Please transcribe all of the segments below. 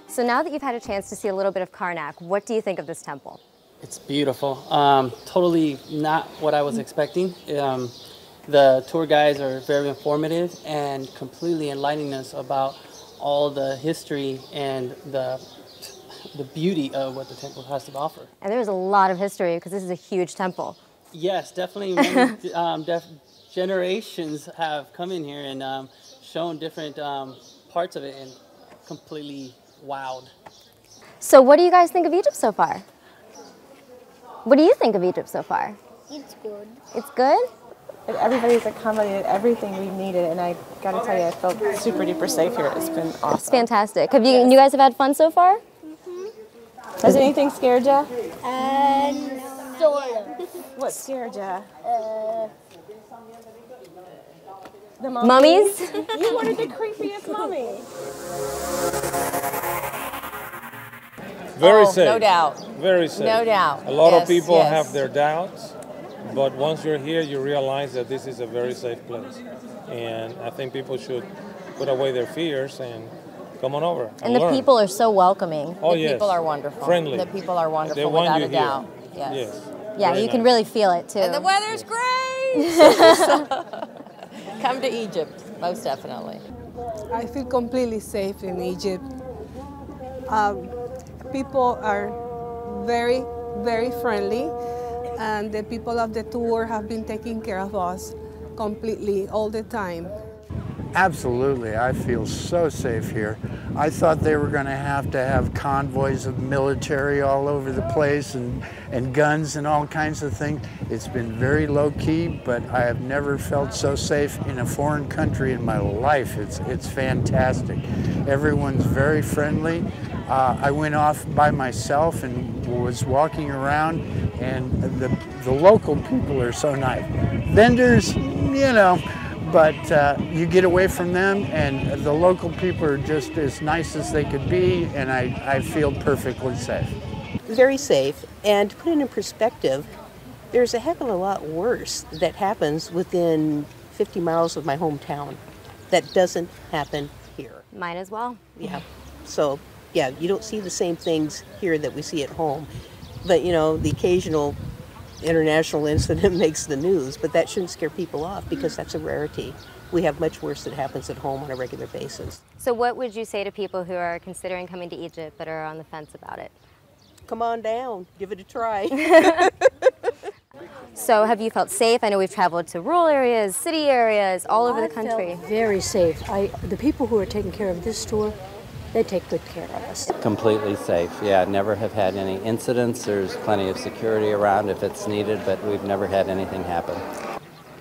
So now that you've had a chance to see a little bit of Karnak, what do you think of this temple? It's beautiful. Totally not what I was expecting. The tour guides are very informative and completely enlightening us about all the history and the beauty of what the temple has to offer. And there's a lot of history because this is a huge temple. Yes, definitely. Many generations have come in here and shown different parts of it and completely wowed. So what do you guys think of Egypt so far? What do you think of Egypt so far? It's good. It's good? Everybody's accommodated everything we needed, and I gotta tell you, I felt super duper safe here. It's been awesome. It's fantastic. Have you guys have had fun so far? Mm-hmm. Has anything scared you? No. Sort of. What scared you? The Mummies? You wanted the creepiest mummy. Very safe. No doubt. Very safe. No doubt. A lot of people yes. have their doubts, but once you're here, you realize that this is a very safe place. And I think people should put away their fears and come on over. And the learn. people are so welcoming. Oh, The yes. people are wonderful. Friendly. The people are wonderful, They want without you a here. doubt. Yes. Yes. Yeah, Very you can nice. really feel it too. And the weather's great. Come to Egypt, most definitely. I feel completely safe in Egypt. People are very, very friendly, and the people of the tour have been taking care of us completely all the time. Absolutely, I feel so safe here. I thought they were going to have convoys of military all over the place and guns and all kinds of things. It's been very low-key, but I have never felt so safe in a foreign country in my life. It's fantastic. Everyone's very friendly. I went off by myself and was walking around, and the local people are so nice. Vendors, you know, but you get away from them, and the local people are just as nice as they could be, and I feel perfectly safe. Very safe, and to put it in perspective, there's a heck of a lot worse that happens within 50 miles of my hometown that doesn't happen here. Mine as well. Yeah, so yeah, you don't see the same things here that we see at home, but you know, the occasional international incident makes the news, but that shouldn't scare people off because that's a rarity. We have much worse that happens at home on a regular basis. So what would you say to people who are considering coming to Egypt but are on the fence about it? Come on down, give it a try. So have you felt safe? I know we've traveled to rural areas, city areas, all over the country. Felt very safe. The people who are taking care of this tour, they take good care of us. Completely safe, yeah. Never have had any incidents. There's plenty of security around if it's needed, but we've never had anything happen.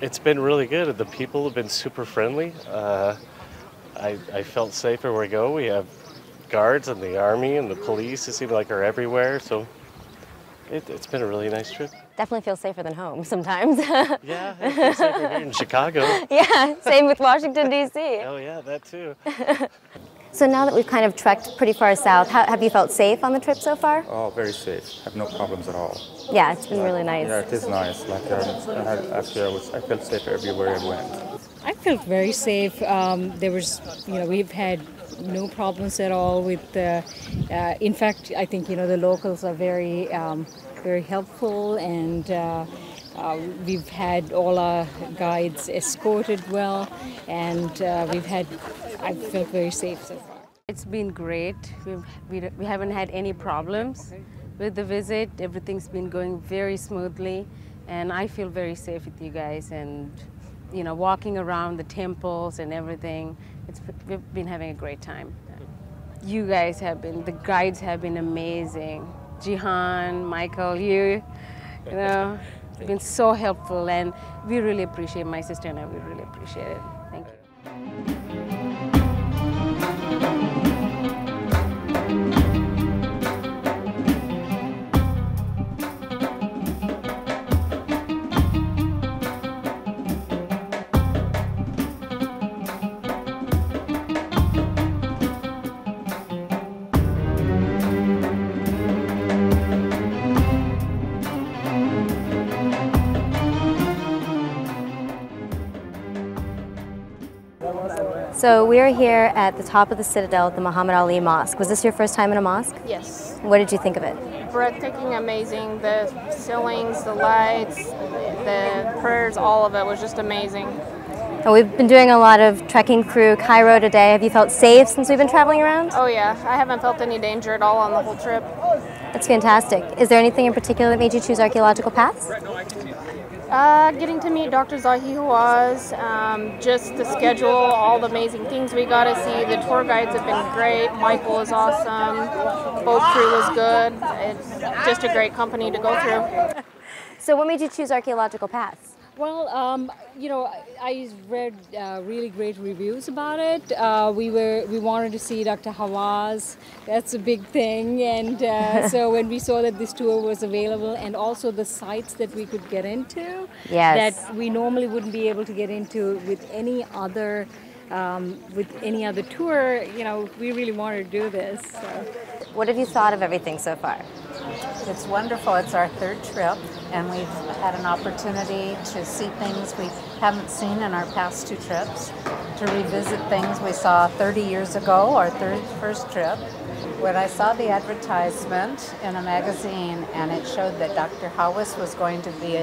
It's been really good. The people have been super friendly. I felt safe everywhere we go. We have guards and the army and the police, it seems like, are everywhere, so it's been a really nice trip. Definitely feels safer than home sometimes. Yeah, it feels safer here in Chicago. Yeah, same with Washington, D.C. Oh yeah, that too. So now that we've kind of trekked pretty far south, have you felt safe on the trip so far? Oh, very safe. Have no problems at all. Yeah, it's been really nice. Yeah, it is nice. Like I felt safe everywhere I went. I felt very safe. We've had no problems at all with in fact, I think, the locals are very, very helpful, and we've had all our guides escorted well, and I felt very safe so far. It's been great. We haven't had any problems with the visit. Everything's been going very smoothly, and I feel very safe with you guys, and walking around the temples and everything. We've been having a great time. You guys the guides have been amazing. Jihan, Michael, you've been so helpful, and we really appreciate, my sister and I, we really appreciate it. Thank you. So we're here at the top of the Citadel at the Muhammad Ali Mosque. Was this your first time in a mosque? Yes. What did you think of it? Breathtaking, amazing. The ceilings, the lights, the prayers, all of it was just amazing. And we've been doing a lot of trekking through Cairo today. Have you felt safe since we've been traveling around? Oh yeah, I haven't felt any danger at all on the whole trip. That's fantastic. Is there anything in particular that made you choose archaeological paths? Getting to meet Dr. Zahi Hawass, just the schedule, all the amazing things we got to see. The tour guides have been great. Michael is awesome. Boat crew was good. It's just a great company to go through. So what made you choose archaeological paths? Well, you know, I read really great reviews about it. We wanted to see Dr. Hawass. That's a big thing, and so when we saw that this tour was available, and also the sites that we could get into, that we normally wouldn't be able to get into with any other tour, you know, we really wanted to do this. So. What have you thought of everything so far? It's wonderful. It's our third trip, and we've had an opportunity to see things we haven't seen in our past two trips, to revisit things we saw 30 years ago, our first trip. When I saw the advertisement in a magazine and it showed that Dr. Hawass was going to be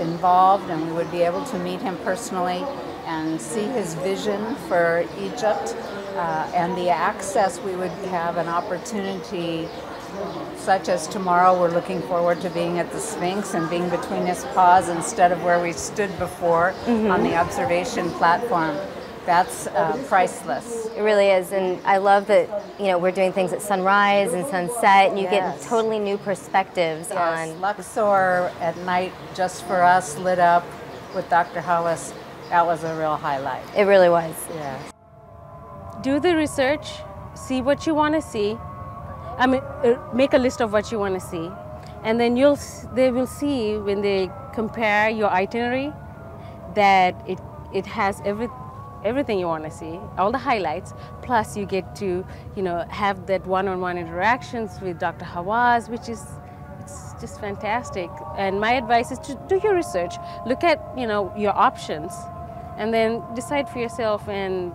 involved and we would be able to meet him personally and see his vision for Egypt, and the access, we would have an opportunity such as tomorrow. We're looking forward to being at the Sphinx and being between his paws instead of where we stood before on the observation platform. That's priceless. It really is, and I love that, you know, we're doing things at sunrise and sunset, and you get totally new perspectives on Luxor at night just for us, lit up with Dr. Hawass. That was a real highlight. It really was. Yeah. Do the research, see what you want to see. I mean, make a list of what you want to see, and then they will see when they compare your itinerary that it has everything you want to see, all the highlights. Plus, you get to, you know, have that one-on-one interactions with Dr. Hawass, which is it's just fantastic. And my advice is to do your research, look at, you know, your options, and then decide for yourself. And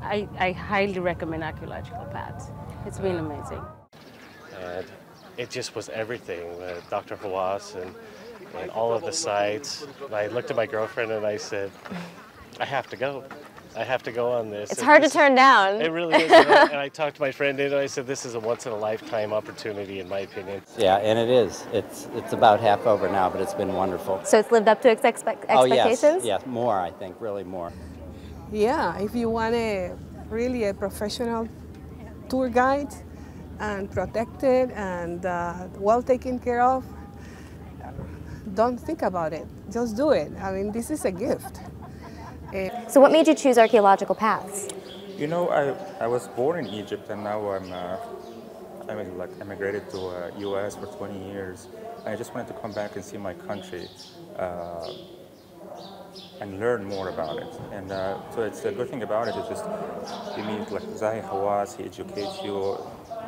I highly recommend Archaeological Paths. It's been amazing. And it just was everything, Dr. Hawass and all of the sites. I looked at my girlfriend and I said, I have to go. I have to go on this. It's hard to turn down. It really is. And I talked to my friend and I said, this is a once-in-a-lifetime opportunity, in my opinion. Yeah, and it is. It's about half over now, but it's been wonderful. So it's lived up to expectations? Oh, yes, more, I think, really more. Yeah, if you want really a professional tour guide and protected and well taken care of, don't think about it. Just do it. I mean, this is a gift. So what made you choose Archaeological Paths? You know, I was born in Egypt, and now I immigrated to U.S. for 20 years. I just wanted to come back and see my country and learn more about it. And so it's the good thing about it is just you meet like Zahi Hawass, he educates you.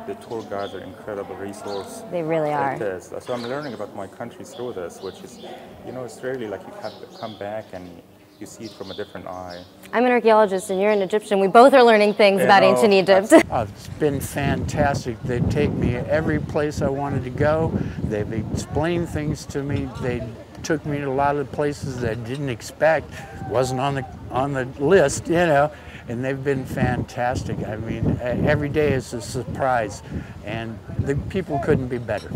The tour guides are an incredible resource. They really are. It is. So I'm learning about my country through this, which is, you know, it's really like you have to come back and you see it from a different eye. I'm an archaeologist and you're an Egyptian. We both are learning things about ancient Egypt. It's been fantastic. They take me every place I wanted to go. They've explained things to me. They took me to a lot of places that I didn't expect, wasn't on the list, you know, and they've been fantastic. I mean, every day is a surprise, and the people couldn't be better.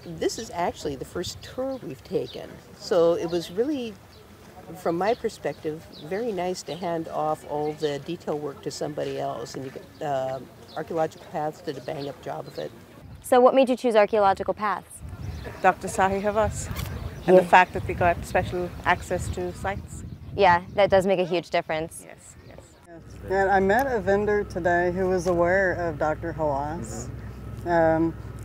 This is actually the first tour we've taken, so it was really, from my perspective, very nice to hand off all the detail work to somebody else, and Archaeological Paths did a bang-up job of it. So what made you choose Archaeological Paths? Dr. Zahi Hawass, and the fact that we got special access to sites. Yeah, that does make a huge difference. Yes, yes. And I met a vendor today who was aware of Dr. Hawass.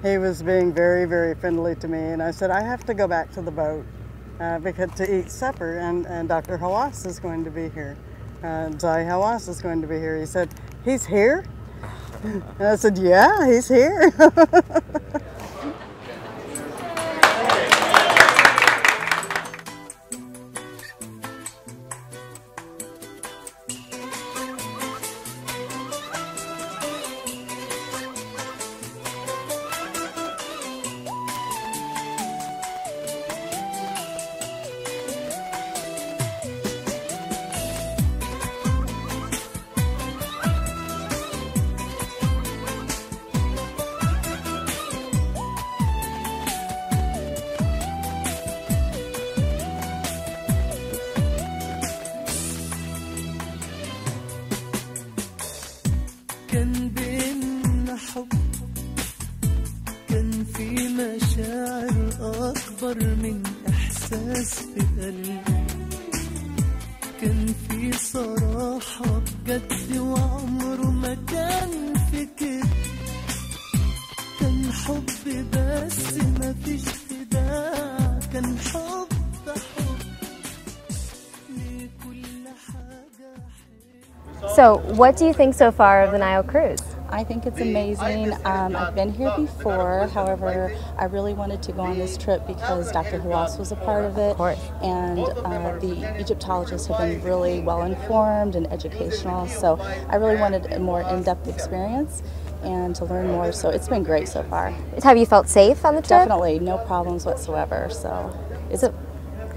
He was being very, very friendly to me, and I said, I have to go back to the boat because to eat supper, and Dr. Hawass is going to be here. Zahi Hawass is going to be here. He said, he's here? And I said, yeah, he's here. مشاعر أكبر من إحساس في قلبي كان في صراحة بجد وعمره ما كان في كده كان حب بس مفيش خداع كان حب لكل حاجة So, what do you think so far of the Nile cruise? I think it's amazing. I've been here before, however, I really wanted to go on this trip because Dr. Hawass was a part of it. And the Egyptologists have been really well informed and educational, so I really wanted a more in-depth experience and to learn more, so it's been great so far. Have you felt safe on the trip? Definitely, no problems whatsoever.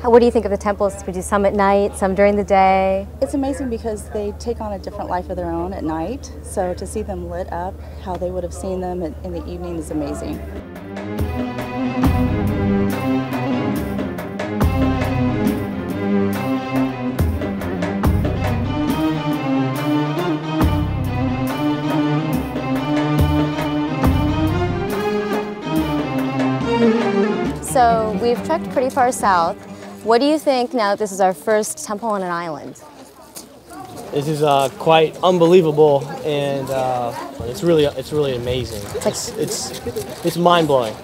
What do you think of the temples? We do some at night, some during the day. It's amazing because they take on a different life of their own at night. So to see them lit up, how they would have seen them in the evening is amazing. So we've trekked pretty far south. What do you think now that this is our first temple on an island? This is quite unbelievable, and it's really amazing. It's mind blowing.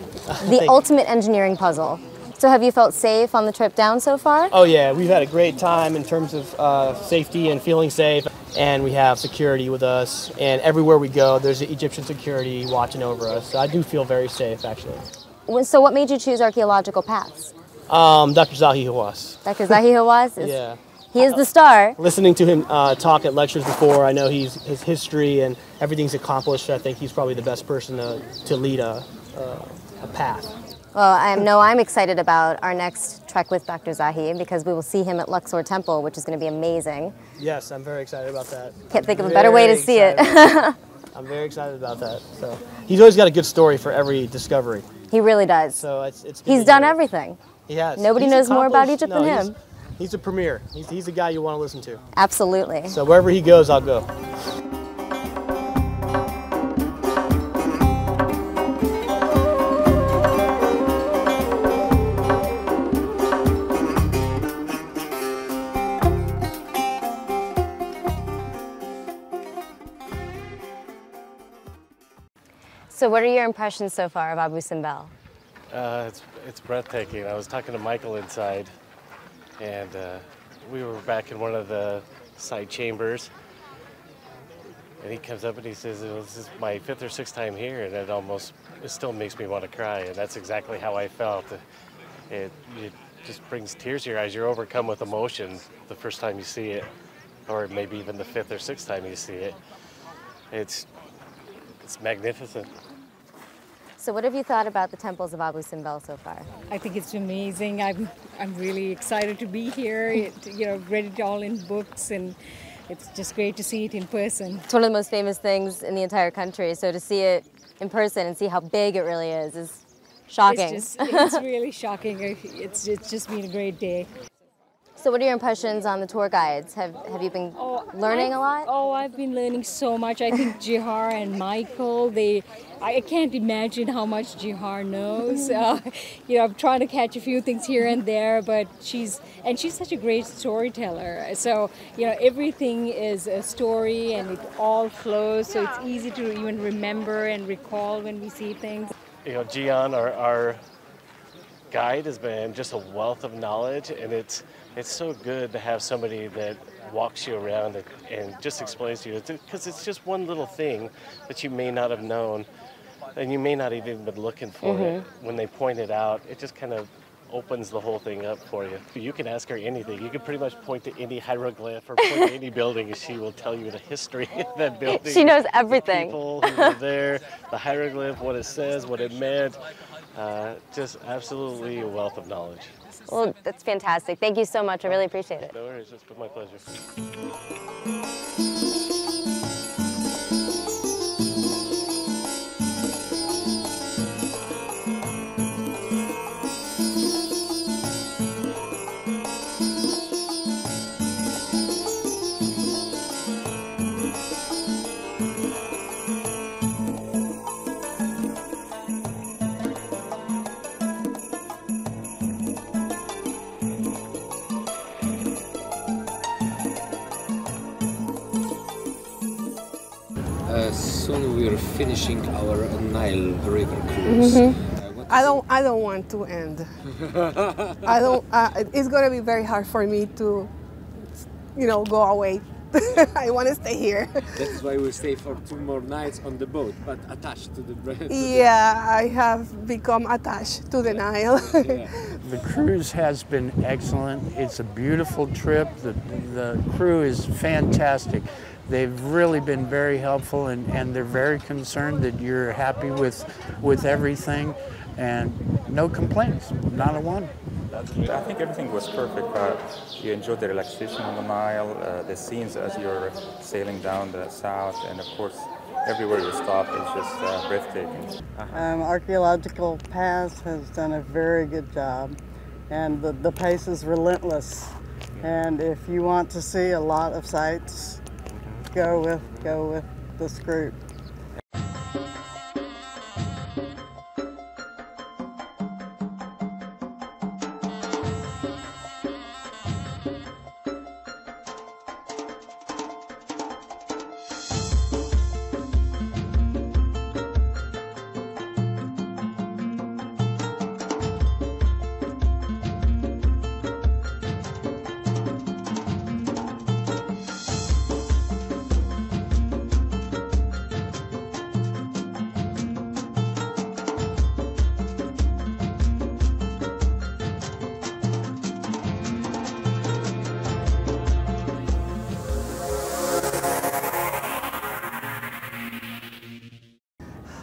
The ultimate engineering puzzle. So have you felt safe on the trip down so far? Oh yeah, we've had a great time in terms of safety and feeling safe, and we have security with us. And everywhere we go, there's the Egyptian security watching over us. So I do feel very safe, actually. So what made you choose archaeological paths? Dr. Zahi Hawass. Dr. Zahi Hawass? Yeah. He is the star. Listening to him talk at lectures before, I know his history and everything's accomplished. I think he's probably the best person to lead a path. Well, I'm excited about our next trek with Dr. Zahi because we will see him at Luxor Temple, which is going to be amazing. Yes, I'm very excited about that. Can't think of a better way to see it. I'm very excited about that. So he's always got a good story for every discovery. He really does. So he's done everything. He has. Nobody knows more about Egypt than him. He's a premier. He's the guy you want to listen to. Absolutely. So wherever he goes, I'll go. So what are your impressions so far of Abu Simbel? It's breathtaking. I was talking to Michael inside, and we were back in one of the side chambers, and he comes up and he says, "This is my 5th or 6th time here," and it still makes me want to cry, and that's exactly how I felt. It just brings tears to your eyes. You're overcome with emotion the first time you see it, or maybe even the 5th or 6th time you see it. It's magnificent. So what have you thought about the temples of Abu Simbel so far? I think it's amazing. I'm really excited to be here. Read it all in books, and it's just great to see it in person. It's one of the most famous things in the entire country. So to see it in person and see how big it really is shocking. It's really shocking. It's just been a great day. So what are your impressions on the tour guides? Have you been learning a lot? Oh, I've been learning so much. I think Jihar and Michael, I can't imagine how much Jihar knows. I'm trying to catch a few things here and there, but she's such a great storyteller. So, everything is a story and it all flows, so it's easy to even remember and recall when we see things. Gian, our guide, has been just a wealth of knowledge, and it's so good to have somebody that walks you around and just explains to you, because it's just one little thing that you may not have known, and you may not even been looking for it. When they point it out, it just kind of opens the whole thing up for you. You can ask her anything. You can pretty much point to any hieroglyph or point to any building, and she will tell you the history of that building. She knows everything. The people who were there, the hieroglyph, what it says, what it meant. Just absolutely a wealth of knowledge. Well, that's fantastic. Thank you so much. I really appreciate it. No worries. It's been my pleasure. we are finishing our Nile River cruise. I don't want to end. I don't. It's gonna be very hard for me to, go away. I want to stay here. That's why we stay for 2 more nights on the boat, but attached to the brand. Yeah, I have become attached to the Nile. The cruise has been excellent. It's a beautiful trip. The crew is fantastic. They've really been very helpful, and they're very concerned that you're happy with everything, and no complaints, not a one. I think everything was perfect. You enjoyed the relaxation on the Nile, the scenes as you're sailing down the south, and of course, everywhere you stop is just breathtaking. Archaeological Pass has done a very good job, and the pace is relentless. And if you want to see a lot of sights, go with this group.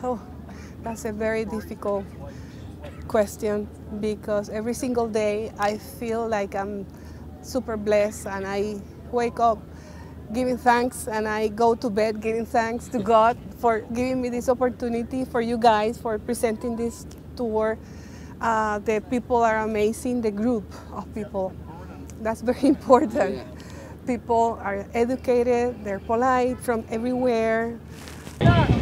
Oh, that's a very difficult question, because every single day I feel like I'm super blessed, and I wake up giving thanks, and I go to bed giving thanks to God for giving me this opportunity, for you guys for presenting this tour. The people are amazing, the group of people. That's very important. Yeah. People are educated, they're polite from everywhere.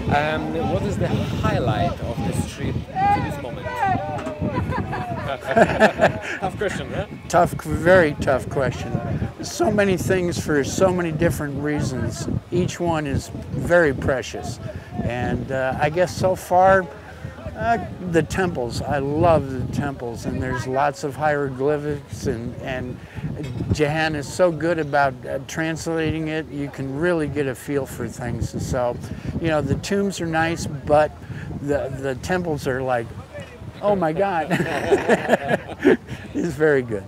What is the highlight of this trip to this moment? Tough question, huh? Tough, very tough question. So many things for so many different reasons. Each one is very precious. And I guess so far, the temples. I love the temples, and there's lots of hieroglyphics, and Jahan is so good about translating it. You can really get a feel for things. So, the tombs are nice, but the temples are like, oh my God. It's very good.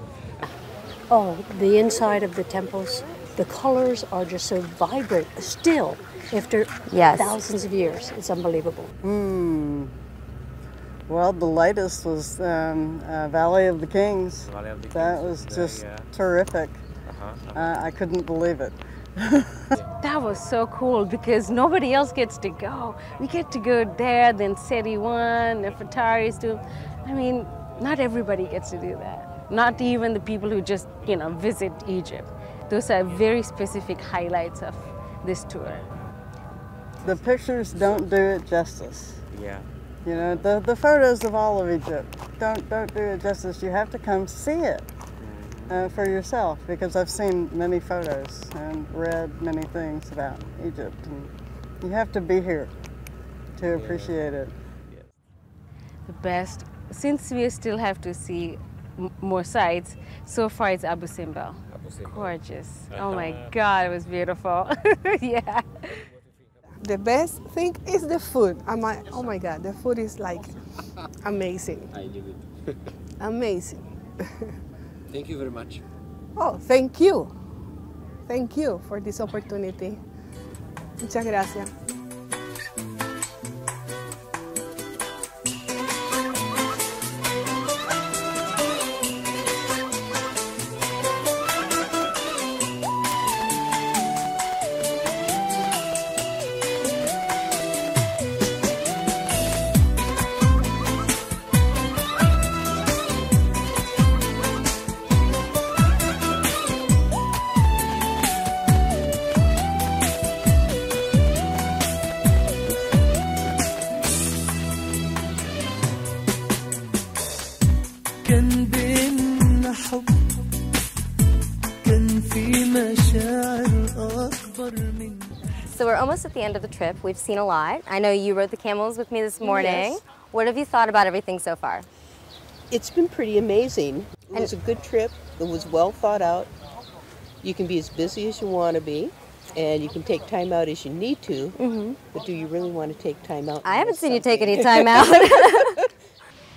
Oh, the inside of the temples, the colors are just so vibrant still after thousands of years. It's unbelievable. Well, the latest was Valley of the Kings. That was just terrific. I couldn't believe it. That was so cool because nobody else gets to go. We get to go there, then Seti 1, Nefertari's tomb. I mean, not everybody gets to do that. Not even the people who just, visit Egypt. Those are very specific highlights of this tour. The pictures don't do it justice. Yeah. The photos of all of Egypt don't do it justice. You have to come see it for yourself, because I've seen many photos and read many things about Egypt, and you have to be here to appreciate it. The best, since we still have to see more sites, so far it's Abu Simbel. Gorgeous. Oh my God, it was beautiful. Yeah. The best thing is the food. Oh my God, the food is like amazing. I knew it. Amazing. Thank you very much. Oh, thank you. Thank you for this opportunity. Muchas gracias. almost at the end of the trip. We've seen a lot. I know you rode the camels with me this morning. Yes. What have you thought about everything so far? It's been pretty amazing. It was a good trip. It was well thought out. You can be as busy as you want to be, and you can take time out as you need to, but do you really want to take time out? I haven't seen you take any time out.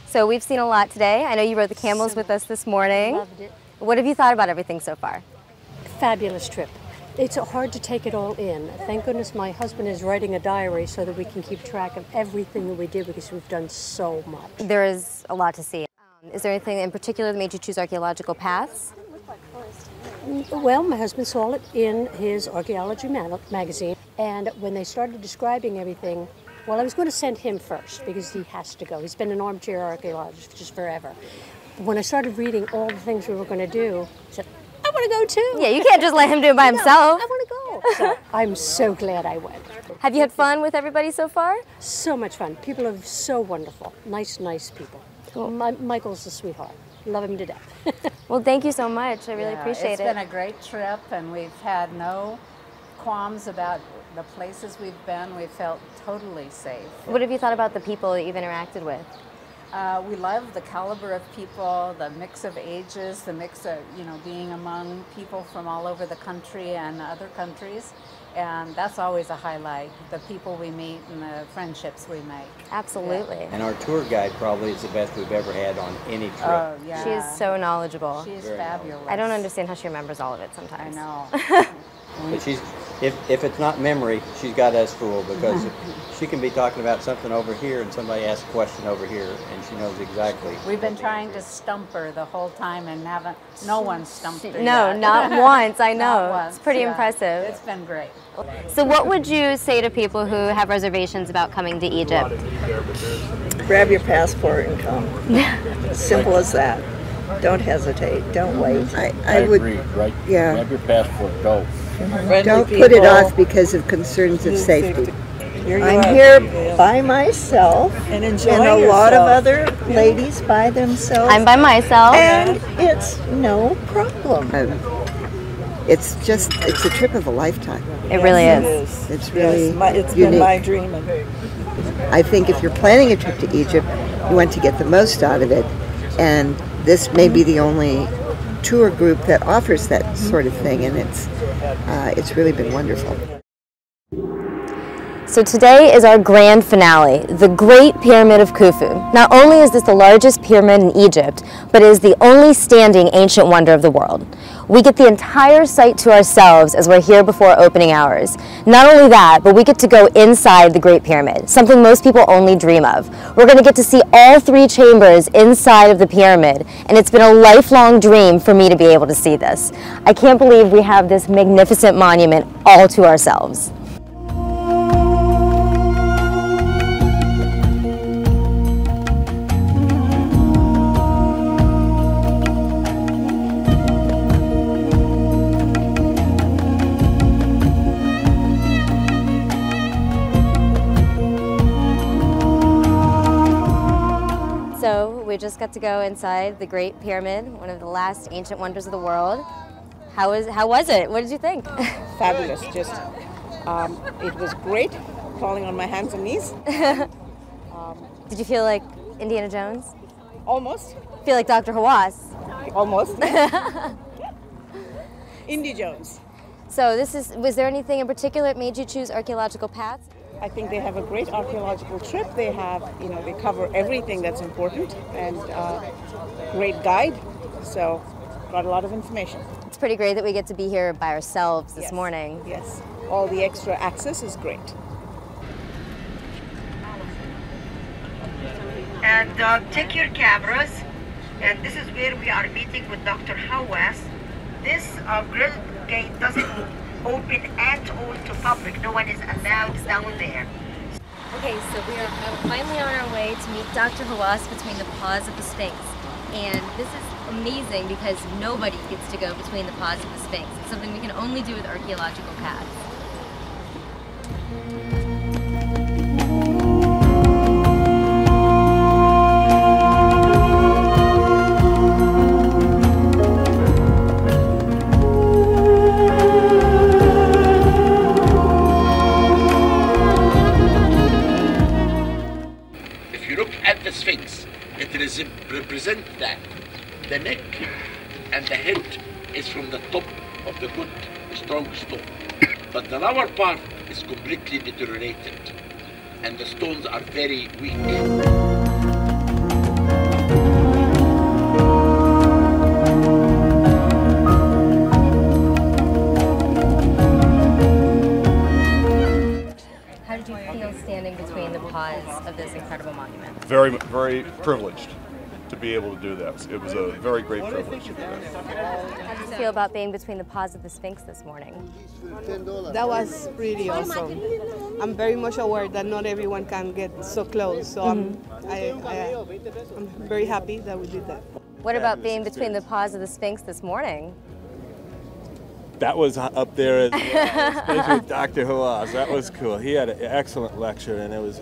So we've seen a lot today. I know you rode the camels with us this morning. Loved it. What have you thought about everything so far? Fabulous trip. It's hard to take it all in. Thank goodness my husband is writing a diary so that we can keep track of everything that we did because we've done so much. There is a lot to see. Is there anything in particular that made you choose archaeological paths? Well, my husband saw it in his archaeology magazine, and when they started describing everything, well, I was going to send him first because he has to go. He's been an armchair archaeologist just forever. When I started reading all the things we were going to do, I said, I want to go too. Yeah, you can't just let him do it by himself. I want to go. So I'm so glad I went. Have you had fun with everybody so far? So much fun. People are so wonderful. Nice people. Cool. Michael's a sweetheart. Love him to death. Well, thank you so much. I really appreciate it. It's been a great trip, and we've had no qualms about the places we've been. We felt totally safe. What have you thought about the people that you've interacted with? We love the caliber of people, the mix of ages, the mix of, being among people from all over the country and other countries. And that's always a highlight, the people we meet and the friendships we make. Absolutely. And our tour guide probably is the best we've ever had on any trip. Oh, yeah. She is so knowledgeable. She's fabulous. I don't understand how she remembers all of it sometimes. I know. But if it's not memory, she's got us fooled, because she can be talking about something over here and somebody asks a question over here and she knows exactly. We've been trying to stump her the whole time and no one stumped her No, yet. not once, I know. Not once, It's pretty yeah. impressive. It's been great. So what would you say to people who have reservations about coming to Egypt? Grab your passport and come. Simple as that. Don't hesitate. Don't wait. I would agree, right? Yeah. Grab your passport, go. Don't put it off because of concerns of safety. I'm here by myself, and a lot of other ladies by themselves. I'm by myself. And it's no problem. It's a trip of a lifetime. It really is. It's really it's unique. been my dream. I think if you're planning a trip to Egypt, you want to get the most out of it, and this may be the only tour group that offers that sort of thing, and it's really been wonderful. So today is our grand finale, the Great Pyramid of Khufu. Not only is this the largest pyramid in Egypt, but it is the only standing ancient wonder of the world. We get the entire site to ourselves as we're here before opening hours. Not only that, but we get to go inside the Great Pyramid, something most people only dream of. We're going to get to see all 3 chambers inside of the pyramid, and it's been a lifelong dream for me to be able to see this. I can't believe we have this magnificent monument all to ourselves. So we just got to go inside the Great Pyramid, one of the last ancient wonders of the world. How was it? What did you think? Fabulous. Just, it was great. Crawling on my hands and knees. Did you feel like Indiana Jones? Almost. Feel like Dr. Hawass? Almost. Indy Jones. So was there anything in particular that made you choose archaeological paths? I think they have a great archaeological trip. They have, they cover everything that's important, and great guide. So, got a lot of information. It's pretty great that we get to be here by ourselves this morning. Yes, all the extra access is great. And take your cameras, and this is where we are meeting with Dr. Hawass. This grill gate doesn't open at all to public. No one is allowed down there. Okay, so we are finally on our way to meet Dr. Hawass between the paws of the Sphinx. And this is amazing because nobody gets to go between the paws of the Sphinx. It's something we can only do with archaeological paths. Sphinx. It represents that. The neck and the head is from the top of the good, strong stone. But the lower part is completely deteriorated, and the stones are very weak. How did you feel standing between the paws of this incredible monument? Very, very privileged to be able to do that. It was a very great privilege to do that. How did you feel about being between the paws of the Sphinx this morning? That was really awesome. I'm very much aware that not everyone can get so close, so I'm very happy that we did that. What about being between the paws of the Sphinx this morning? That was up there as well, especially with Dr. Hawass. That was cool. He had an excellent lecture, and it was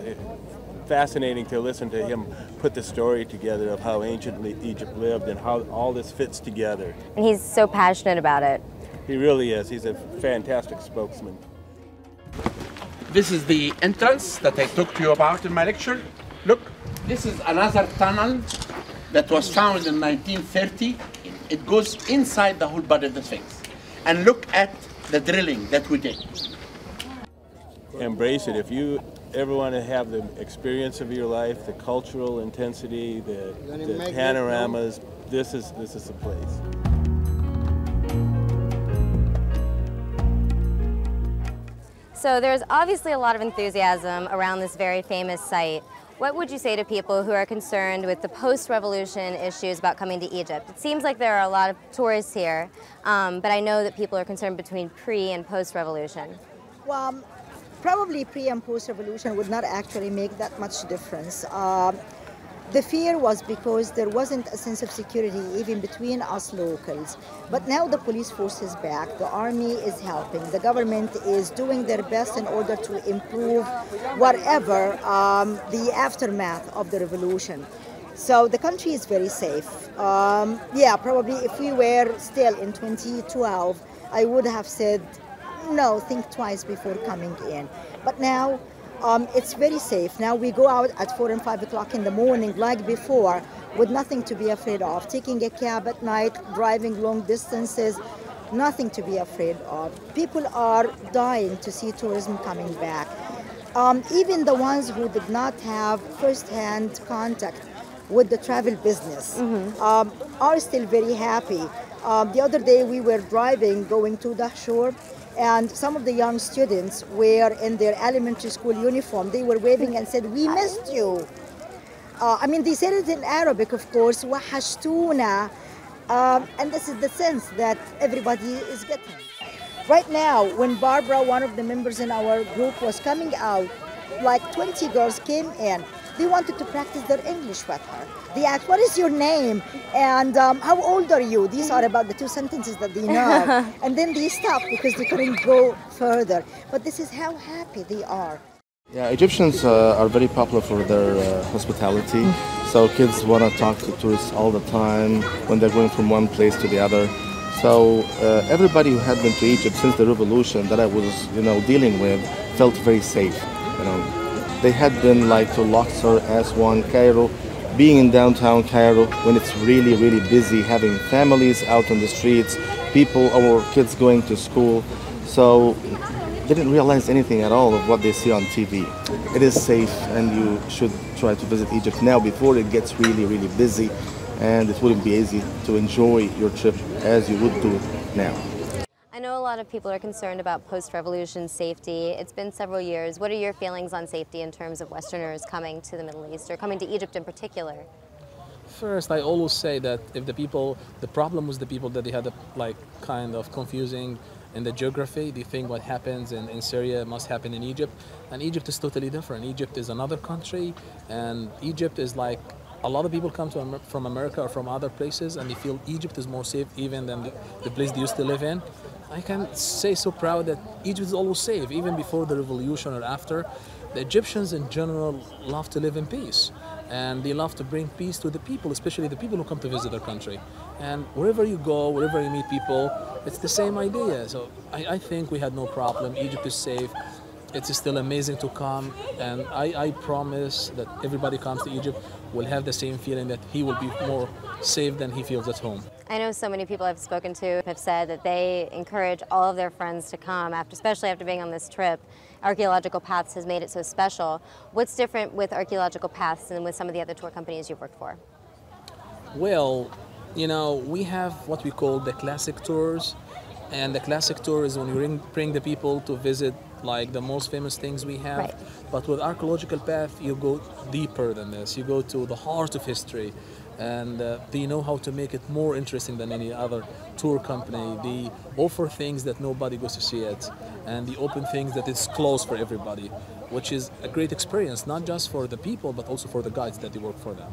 fascinating to listen to him put the story together of how ancient Egypt lived and how all this fits together. And he's so passionate about it. He really is. He's a fantastic spokesman. This is the entrance that I talked to you about in my lecture. Look, this is another tunnel that was found in 1930. It goes inside the whole body of the Sphinx. And look at the drilling that we did. Embrace it. If you ever want to have the experience of your life, the cultural intensity, the panoramas, this is the place. So there's obviously a lot of enthusiasm around this very famous site. What would you say to people who are concerned with the post-revolution issues about coming to Egypt? It seems like there are a lot of tourists here, but I know that people are concerned between pre- and post-revolution. Well, probably pre- and post-revolution would not actually make that much difference. The fear was because there wasn't a sense of security even between us locals. But now the police force is back, the army is helping, the government is doing their best in order to improve whatever the aftermath of the revolution. So the country is very safe. Yeah, probably if we were still in 2012, I would have said, no, think twice before coming in. But now, it's very safe. Now we go out at 4 and 5 o'clock in the morning like before with nothing to be afraid of. Taking a cab at night, driving long distances, nothing to be afraid of. People are dying to see tourism coming back. Even the ones who did not have first-hand contact with the travel business are still very happy. The other day we were driving going to the shore, and some of the young students were in their elementary school uniform. They were waving and said, "We missed you." I mean, they said it in Arabic, of course, "Wahashtuna," and this is the sense that everybody is getting. Right now, when Barbara, one of the members in our group, was coming out, like 20 girls came in. They wanted to practice their English with her. They asked, "What is your name? And how old are you?" These are about the 2 sentences that they know. And then they stopped because they couldn't go further. But this is how happy they are. Yeah, Egyptians are very popular for their hospitality. So kids want to talk to tourists all the time when they're going from one place to the other. So everybody who had been to Egypt since the revolution that I was, dealing with felt very safe. They had been like to Luxor, Aswan, Cairo, being in downtown Cairo when it's really, really busy, having families out on the streets, people, our kids going to school. So they didn't realize anything at all of what they see on TV. It is safe, and you should try to visit Egypt now before it gets really, really busy, and it wouldn't be easy to enjoy your trip as you would do now. I know a lot of people are concerned about post-revolution safety. It's been several years. What are your feelings on safety in terms of Westerners coming to the Middle East or coming to Egypt in particular? First, I always say that if the problem was the people that they had kind of confusing in the geography. They think what happens in Syria must happen in Egypt, and Egypt is totally different. Egypt is another country, and Egypt is like a lot of people come from America or from other places, and they feel Egypt is more safe even than the place they used to live in. I can say so proud that Egypt is always safe, even before the revolution or after. The Egyptians in general love to live in peace, and they love to bring peace to the people, especially the people who come to visit their country. And wherever you go, wherever you meet people, it's the same idea. So I think we had no problem. Egypt is safe. it's still amazing to come, and I promise that everybody comes to Egypt will have the same feeling that he will be more safe than he feels at home. I know so many people I've spoken to have said that they encourage all of their friends to come, especially after being on this trip. Archaeological Paths has made it so special. What's different with Archaeological Paths than with some of the other tour companies you've worked for? Well, you know, we have what we call the classic tours, and the classic tour is when you bring the people to visit like the most famous things we have. Right. But with Archaeological Path, you go deeper than this. You go to the heart of history, and they know how to make it more interesting than any other tour company. They offer things that nobody goes to see it, and they open things that is closed for everybody, which is a great experience, not just for the people, but also for the guides that they work for them.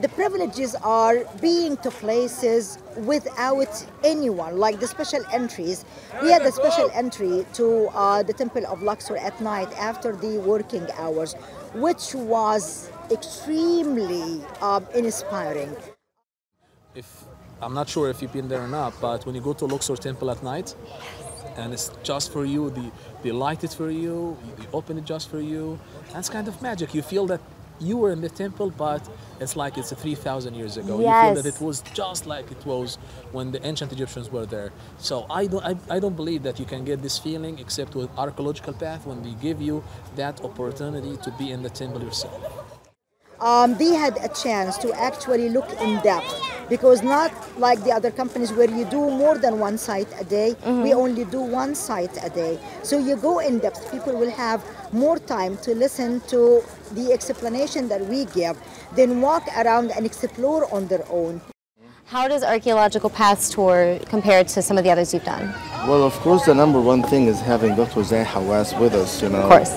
The privileges are being to places without anyone, like the special entries. We had a special entry to the Temple of Luxor at night after the working hours, which was extremely inspiring. I'm not sure if you've been there or not, but when you go to Luxor Temple at night, and it's just for you, they light it for you, they open it just for you, that's kind of magic. You feel that you were in the temple, but it's like it's 3,000 years ago. Yes. You feel that it was just like it was when the ancient Egyptians were there. So I don't believe that you can get this feeling except with Archaeological Path, when they give you that opportunity to be in the temple yourself. They had a chance to actually look in depth, because not like the other companies where you do more than one site a day, we only do one site a day. So you go in depth, people will have more time to listen to the explanation that we give, then walk around and explore on their own. How does Archaeological Paths tour compare to some of the others you've done? Well, of course, the number one thing is having Dr. Zay Hawass with us, you know. Of course.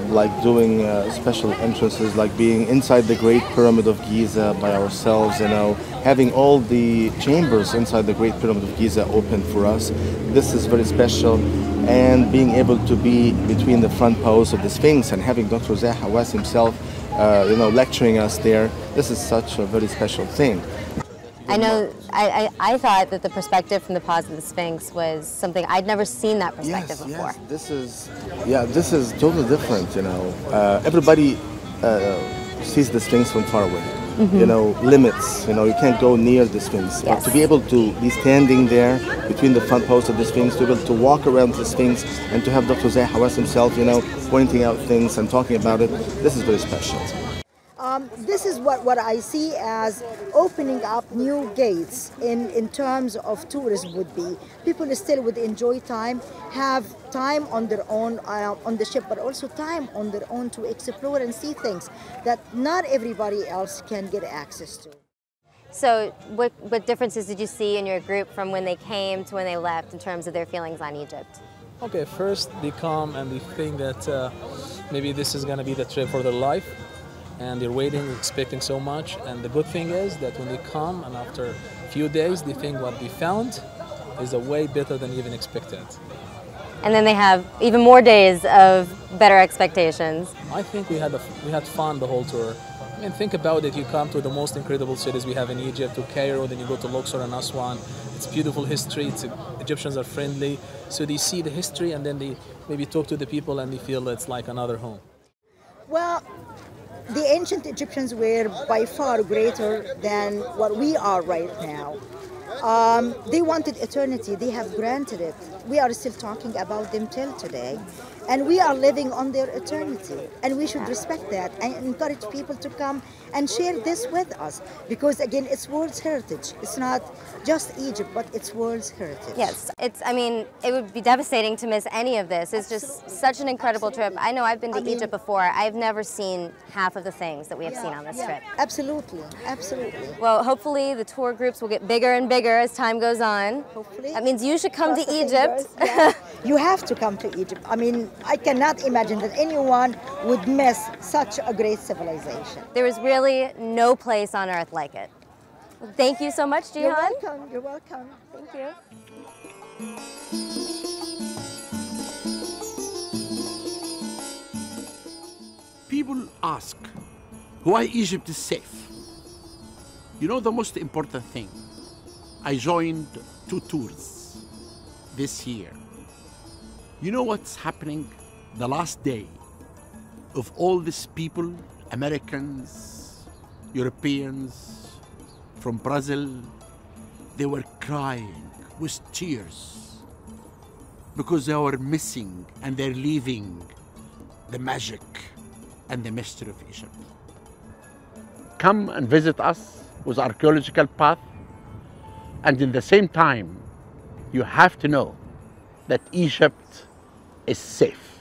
Like doing special entrances, like being inside the Great Pyramid of Giza by ourselves, you know, having all the chambers inside the Great Pyramid of Giza open for us. This is very special, and being able to be between the front posts of the Sphinx and having Dr. Zay Hawass himself, you know, lecturing us there. This is such a very special thing. I know, I thought that the perspective from the paws of the Sphinx was something, I'd never seen that perspective before. Yes, this is totally different, you know. Everybody sees the Sphinx from far away. You know, limits, you know, you can't go near the Sphinx. But to be able to be standing there between the front posts of the Sphinx, to be able to walk around the Sphinx, and to have Dr. Zay Hawass himself, you know, pointing out things and talking about it, this is very special. This is what I see as opening up new gates in terms of tourism would be. People still would enjoy time, have time on their own on the ship, but also time on their own to explore and see things that not everybody else can get access to. So what differences did you see in your group from when they came to when they left in terms of their feelings on Egypt? Okay, first they come and they think that maybe this is going to be the trip for their life. And they're waiting, expecting so much. And the good thing is that when they come and after a few days, they think what they found is a way better than even expected. And then they have even more days of better expectations. I think we had fun the whole tour. I mean, think about it. You come to the most incredible cities we have in Egypt, to Cairo, then you go to Luxor and Aswan. It's beautiful history. Egyptians are friendly. So they see the history and then they maybe talk to the people and they feel it's like another home. Well, the ancient Egyptians were by far greater than what we are right now. They wanted eternity. They have granted it. We are still talking about them till today. And we are living on their eternity. And we should respect that and encourage people to come and share this with us. Because again, it's world's heritage. It's not just Egypt, but it's world's heritage. Yes, I mean, it would be devastating to miss any of this. It's just such an incredible trip. I know I've been to Egypt before. I've never seen half of the things that we have seen on this trip. Absolutely, absolutely. Well, hopefully the tour groups will get bigger and bigger as time goes on. Hopefully. That means you should come to Egypt. You have to come to Egypt. I mean, I cannot imagine that anyone would miss such a great civilization. There is really no place on earth like it. Well, thank you so much, Jihan. You're welcome. You're welcome. Thank you. People ask why Egypt is safe. You know the most important thing? I joined 2 tours this year. You know what's happening? The last day of all these people, Americans, Europeans, from Brazil, they were crying with tears because they were missing and they're leaving the magic and the mystery of Egypt. Come and visit us with Archaeological Path, and in the same time, you have to know that Egypt is safe.